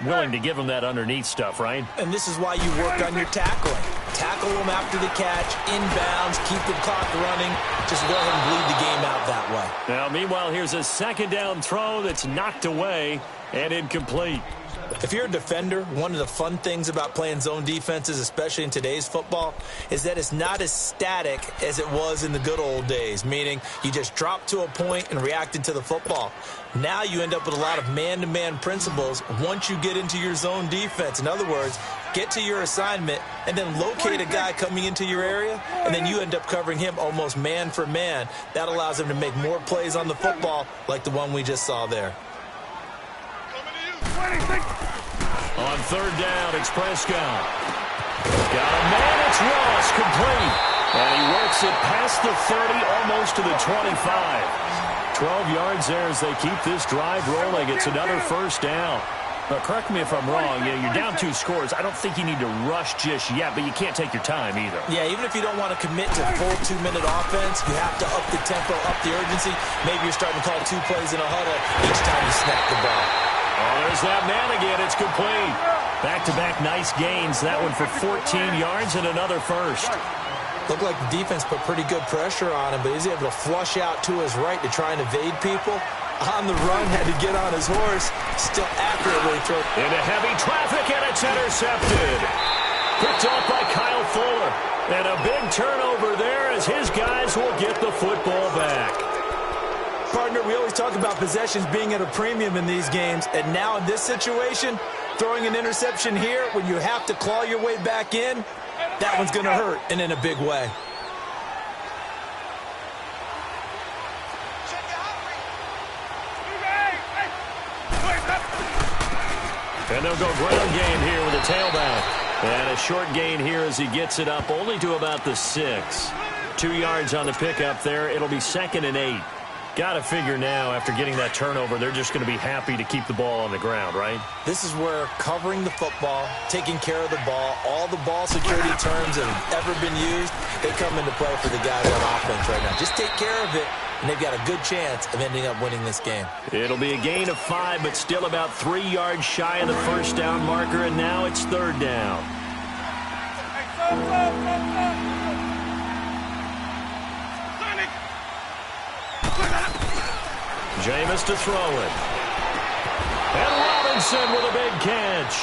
willing to give them that underneath stuff, right? And this is why you work on your tackling. Tackle them after the catch, inbounds, keep the clock running. Just go ahead and bleed the game out that way. Now, meanwhile, here's a 2nd down throw that's knocked away and incomplete. If you're a defender, one of the fun things about playing zone defenses, especially in today's football, is that it's not as static as it was in the good old days, meaning you just dropped to a point and reacted to the football. Now you end up with a lot of man-to-man principles once you get into your zone defense. In other words, get to your assignment and then locate a guy coming into your area, and then you end up covering him almost man for man. That allows him to make more plays on the football like the one we just saw there. On third down, it's Prescott. Got a man, it's Ross, complete. And he works it past the 30, almost to the 25. 12 yards there as they keep this drive rolling. It's another first down. Now, correct me if I'm wrong. Yeah, you're down 2 scores. I don't think you need to rush just yet, but you can't take your time either. Yeah, even if you don't want to commit to full 2-minute offense, you have to up the tempo, up the urgency. Maybe you're starting to call 2 plays in a huddle each time you snap the ball. Oh, there's that man again. It's complete. Back-to-back nice gains. That one for 14 yards and another first. Looked like the defense put pretty good pressure on him, but he's able to flush out to his right to try and evade people. On the run, had to get on his horse. Still accurately throw. Into heavy traffic, and it's intercepted. Picked off by Kyle Fuller. And a big turnover there as his guys will get the football back. Partner, we always talk about possessions being at a premium in these games, and now in this situation, throwing an interception here when you have to claw your way back in, that one's going to hurt, and in a big way. And they'll go ground game here with a tailback. And a short gain here as he gets it up only to about the 6. 2 yards on the pickup there. It'll be 2nd and 8. Got to figure now, after getting that turnover, they're just going to be happy to keep the ball on the ground, right? This is where covering the football, taking care of the ball, all the ball security terms that have ever been used, they come into play for the guys on offense right now. Just take care of it, and they've got a good chance of ending up winning this game. It'll be a gain of 5, but still about 3 yards shy of the first down marker, and now it's third down. Jameis to throw it. And Robinson with a big catch.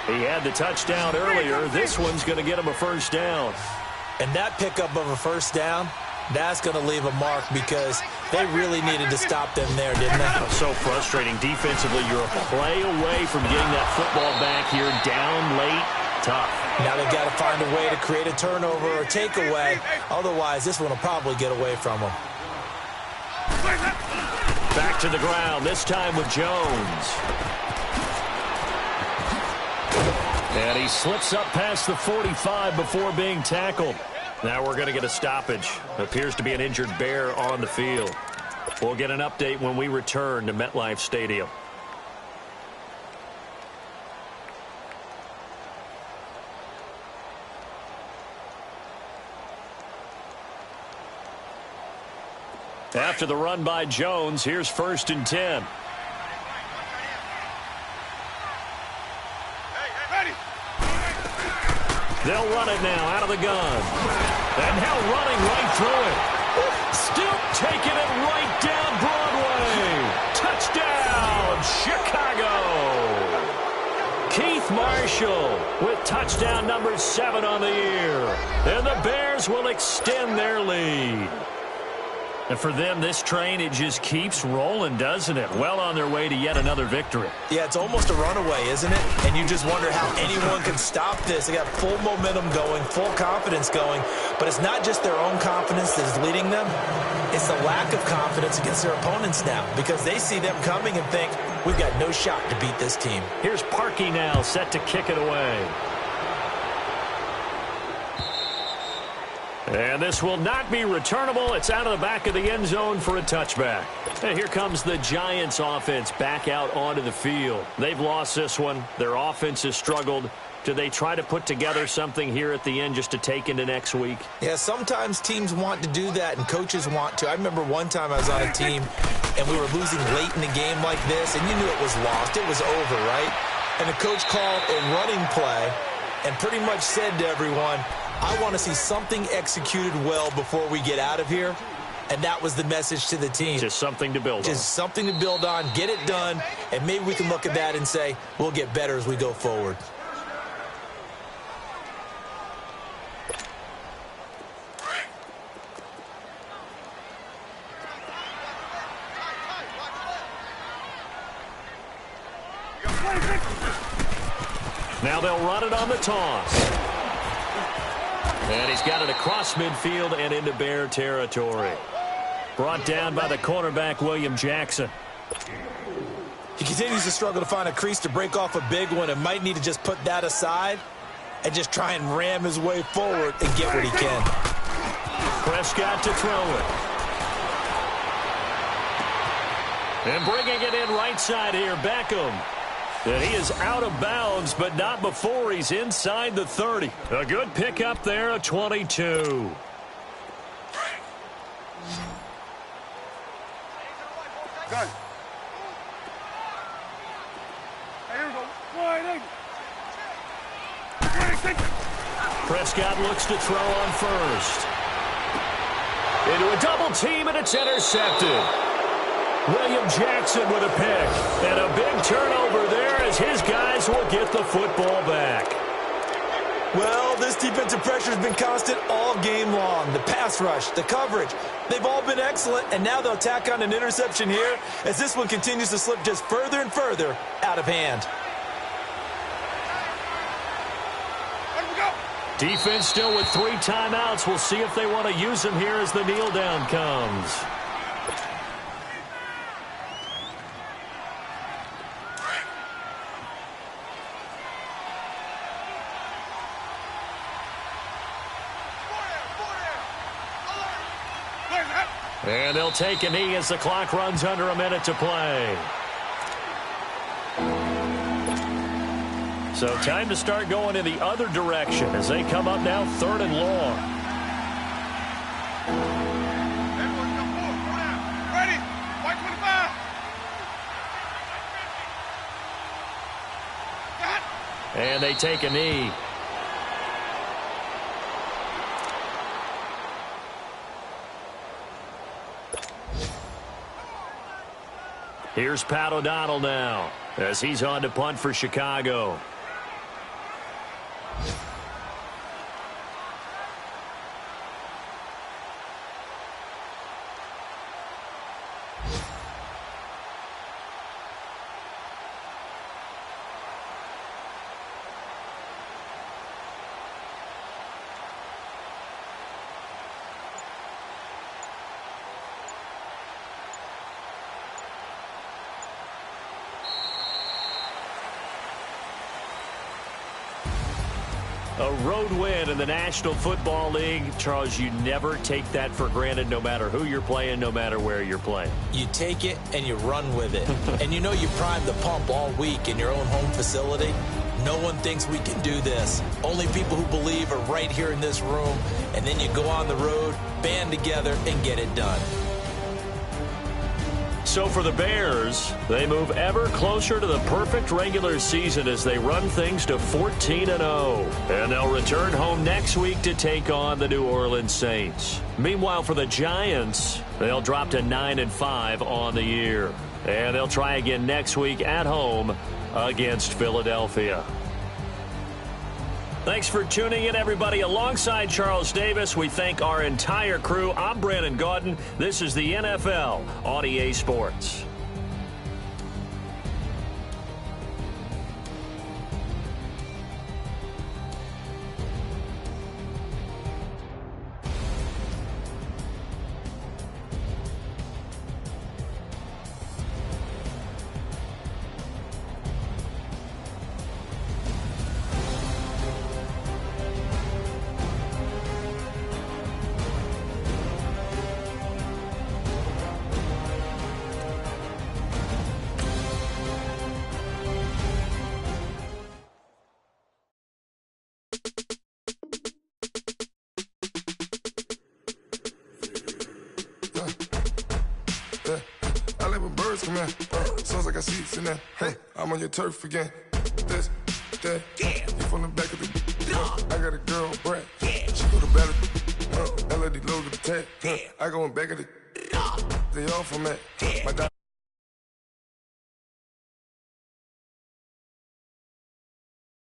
He had the touchdown earlier. This one's going to get him a first down. And that pickup of a first down, that's going to leave a mark because they really needed to stop them there, didn't they? So frustrating. Defensively, you're a play away from getting that football back here. Down late, tough. Now they've got to find a way to create a turnover or takeaway. Otherwise, this one will probably get away from them. Back to the ground, this time with Jones. And he slips up past the 45 before being tackled. Now we're going to get a stoppage. Appears to be an injured Bear on the field. We'll get an update when we return to MetLife Stadium. After the run by Jones, here's 1st and 10. They'll run it now out of the gun. And now running right through it. Still taking it right down Broadway. Touchdown, Chicago. Keith Marshall with touchdown number 7 on the year. And the Bears will extend their lead. And for them, this train, it just keeps rolling, doesn't it? Well on their way to yet another victory. Yeah, it's almost a runaway, isn't it? And you just wonder how anyone can stop this. They got full momentum going, full confidence going. But it's not just their own confidence that is leading them. It's the lack of confidence against their opponents now because they see them coming and think, we've got no shot to beat this team. Here's Parkey now, set to kick it away. And this will not be returnable. It's out of the back of the end zone for a touchback. And here comes the Giants offense back out onto the field. They've lost this one. Their offense has struggled. Do they try to put together something here at the end just to take into next week? Yeah, sometimes teams want to do that and coaches want to. I remember one time I was on a team and we were losing late in the game like this and you knew it was lost. It was over, right? And the coach called a running play and pretty much said to everyone, I want to see something executed well before we get out of here. And that was the message to the team. Just something to build on. Just something to build on, get it done, and maybe we can look at that and say, we'll get better as we go forward. Now they'll run it on the toss. And he's got it across midfield and into Bear territory. Brought down by the cornerback, William Jackson. He continues to struggle to find a crease to break off a big one and might need to just put that aside and just try and ram his way forward and get what he can. Prescott to throw it. And bringing it in right side here, Beckham. And he is out of bounds, but not before he's inside the 30. A good pickup there, a 22. Gun. Hey, here we go. Wide eight. Prescott looks to throw on first. Into a double team, and it's intercepted. William Jackson with a pick. And a big turnover there as his guys will get the football back. Well, this defensive pressure has been constant all game long. The pass rush, the coverage, they've all been excellent, and now they'll tack on an interception here as this one continues to slip just further and further out of hand. Defense still with 3 timeouts. We'll see if they want to use them here as the kneel down comes. And they'll take a knee as the clock runs under a minute to play. So time to start going in the other direction as they come up now 3rd and long. Everyone come forward. Go down. Ready? White 25. Got. And they take a knee. Here's Pat O'Donnell now as he's on to punt for Chicago. A road win in the National Football League. Charles, you never take that for granted no matter who you're playing, no matter where you're playing. You take it and you run with it. And you know you primed the pump all week in your own home facility. No one thinks we can do this. Only people who believe are right here in this room. And then you go on the road, band together, and get it done. So for the Bears, they move ever closer to the perfect regular season as they run things to 14-0. And they'll return home next week to take on the New Orleans Saints. Meanwhile, for the Giants, they'll drop to 9-5 on the year. And they'll try again next week at home against Philadelphia. Thanks for tuning in, everybody. Alongside Charles Davis, we thank our entire crew. I'm Brandon Gaudin. This is the NFL on EA Sports. Sounds like I see it in there. Hey, I'm on your turf again. This, that, yeah. You from the back of the. I got a girl, Brad. Yeah. She go to battle. LAD logo the tag. Yeah. I go in back of the. They all from that. Yeah. My